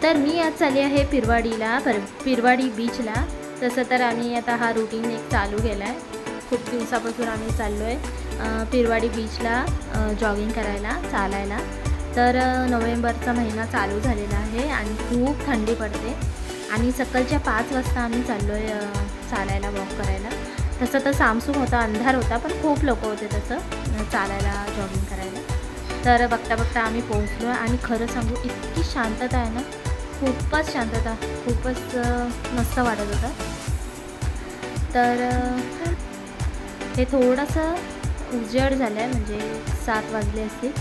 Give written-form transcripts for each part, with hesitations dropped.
तर मी आज चालली आहे पिरवाडीला, पिरवाडी बीचला. तसं तर आम्ही आता हा रुटीन एक चालू केला आहे. खूप दिवसापासून आम्ही चाललो आहे पिरवाडी बीचला जॉगिंग करायला, चालायला. तर नोव्हेंबरचा महिना चालू झालेला आहे आणि खूप थंडी पडते आणि सकाळच्या 5 वाजता आम्ही चाललो आहे चालायला, वॉक करायला. तसं तर सामसूम होता, अंधार होता, पण खूप लोक होते तसं चालायला, जॉगिंग करायला. तर बघता बघता आम्ही पोहोचलो आणि खरं सांगू इतकी शांतता आहे ना, खूपच शांतता, खूपच मस्त वाटत होतं. तर हे थोडंसं उजेड झालं आहे, म्हणजे 7 वाजले असतील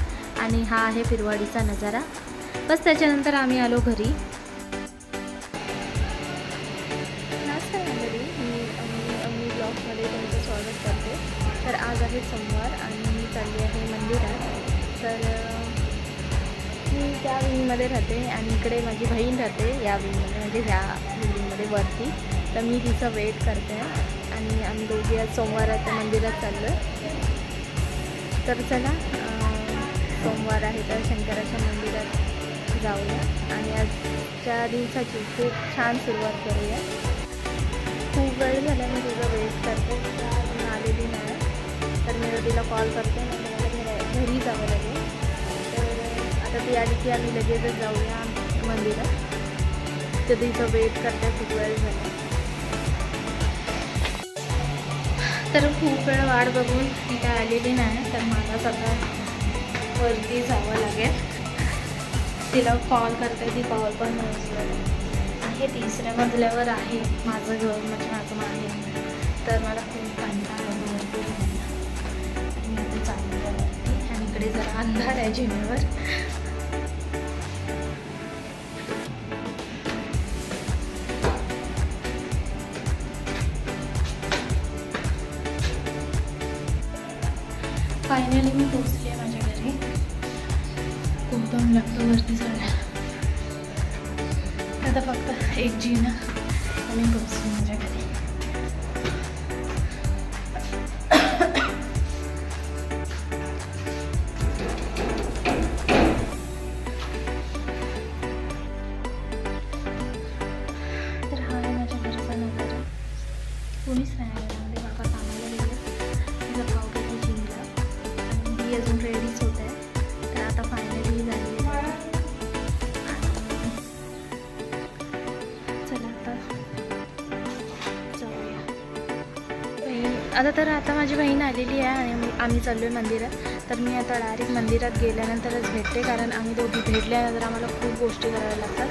आणि हा आहे पिरवाडीचा नजारा. बस त्याच्यानंतर आम्ही आलो घरी. मी ब्लॉगमध्ये तुमचं स्वागत करते. तर आज आहे सोमवार आणि मी चालली आहे मंदिरात. तर मी त्या विंगमध्ये राहते आणि इकडे माझी बहीण राहते या विंगमध्ये, म्हणजे ह्या बिल्डिंगमध्ये वरती. तर मी तिचं वेट करते आणि आम्ही दोघी आज सोमवाराच्या मंदिरात चाललो आहे. तर चला, सोमवार आहे तर शंकराच्या मंदिरात जाऊया आणि आजच्या दिवसाची खूप छान सुरुवात करूया. खूप वेळ झाला मी तुझं वेट करते, अजून आलेली नाही. तर मी तिला कॉल करते आणि मला घरी जावं लागेल. तर आता ती आली की आम्ही लगेचच जाऊया मंदिरात. तर तिचं वेट करते, खूप वेळ झाला. तर खूप वेळ वाट बघून ती काय आलेली नाही, तर मला सगळं वरती जावं लागेल. तिला कॉल करते, ती कॉल पण आहे. 3ऱ्या मजल्यावर आहे माझं घर, म्हणजे माझं माहेर. तर मला खूप कंटाळा आला वरती जायला. मी आता चालू वरती आणि इकडे जरा अंधार आहे जिन्यावर. फायनली मी पोचली आहे माझ्या घरी. खूप दम लागतो वरती चढायला. आता फक्त एक जिना आणि पोचली माझ्या घरी. तर हा आहे माझ्या घरचा नजारा. कोणीच नाही आलं, बाबा कामाला गेले. तिचा भाव गेला जिमला आणि ही अजून रेडीच होत आहे. तर आता फायनली झाली आहे. चला आता जाऊया. आता माझी बहीण आलेली आहे आणि आम्ही चाललो आहे मंदिरात. तर मी आता डायरेक्ट मंदिरात गेल्यानंतरच भेटते, कारण आम्ही दोघी भेटल्यानंतर आम्हाला खूप गोष्टी कराव्या लागतात.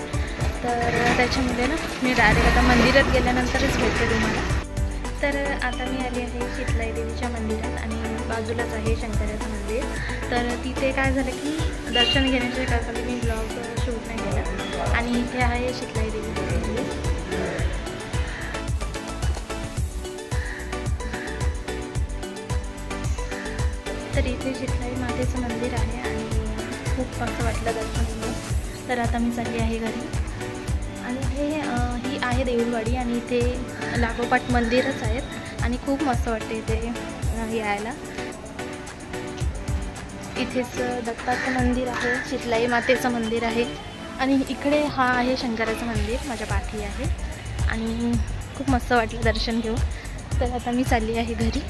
तर त्याच्यामध्ये ना मी डायरेक्ट आता मंदिरात गेल्यानंतरच भेटते तुम्हाला. तर आता मी आली आहे शीतलाई देवीच्या मंदिरात आणि बाजूलाच आहे शंकराचं मंदिर. तर तिथे काय झालं की दर्शन घेण्याच्या करता मी ब्लॉग शूट नाही केला आणि इथे आहे शीतलाई देवीचं मंदिर. तर इथे शीतलाई मातेचं मंदिर आहे आणि खूप मस्त वाटलं दर्शन घेऊन. तर आता मी चालली आहे घरी आणि इथे ही आहे देऊळवाडी आणि इथे लागोपाठ मंदिरच आहेत आणि खूप मस्त वाटते इथे यायला. इथेच दत्ताचं मंदिर आहे, शीतलाई मातेचं मंदिर आहे आणि इकडे हा आहे शंकराचं मंदिर माझ्या पाठी आहे आणि खूप मस्त वाटलं दर्शन घेऊन. तर आता मी चालली आहे घरी.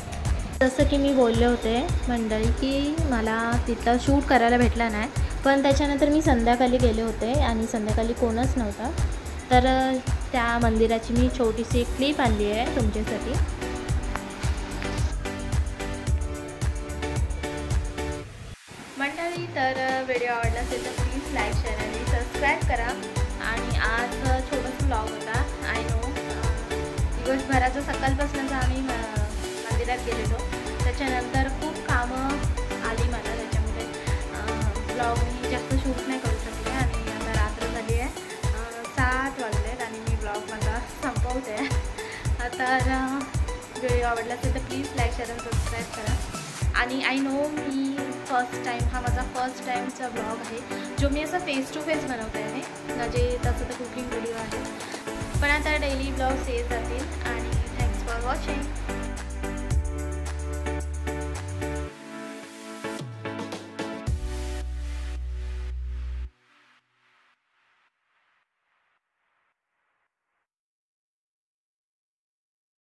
जसं की मी बोलले होते मंडळी की मला तिथं शूट करायला भेटला नाही, पण त्याच्यानंतर मी संध्याकाळी गेले होते आणि संध्याकाळी कोणच नव्हता. तर त्या मंदिराची मी छोटीशी एक क्लिप आणली आहे तुमच्यासाठी. मंडळी, तर व्हिडिओ आवडला असेल तर प्लीज लाईक, शेअर आणि सबस्क्राईब करा. आणि आज छोटासा ब्लॉग होता. आय नो दिवसभराचं सकाळपासूनच आम्ही मंदिरात गेलेलो. त्याच्यानंतर खूप कामं आली मला, त्याच्यामुळे ब्लॉग मी जास्त शूट नाही करू शकले आणि आता रात्र झाली आहे, 7 वाजलेत आणि मी ब्लॉग माझा संपवते. तर व्हिडिओ आवडला असेल तर प्लीज लाईक, शेअर आणि सबस्क्राईब करा. आणि आय नो मी हा माझा फर्स्ट टाईमचा ब्लॉग आहे जो मी असा फेस टू फेस बनवते आहे, म्हणजे तसं तर कुकिंग व्हिडिओ आहे, पण आता डेली ब्लॉग्स येत जातील. आणि थँक्स फॉर वॉचिंग.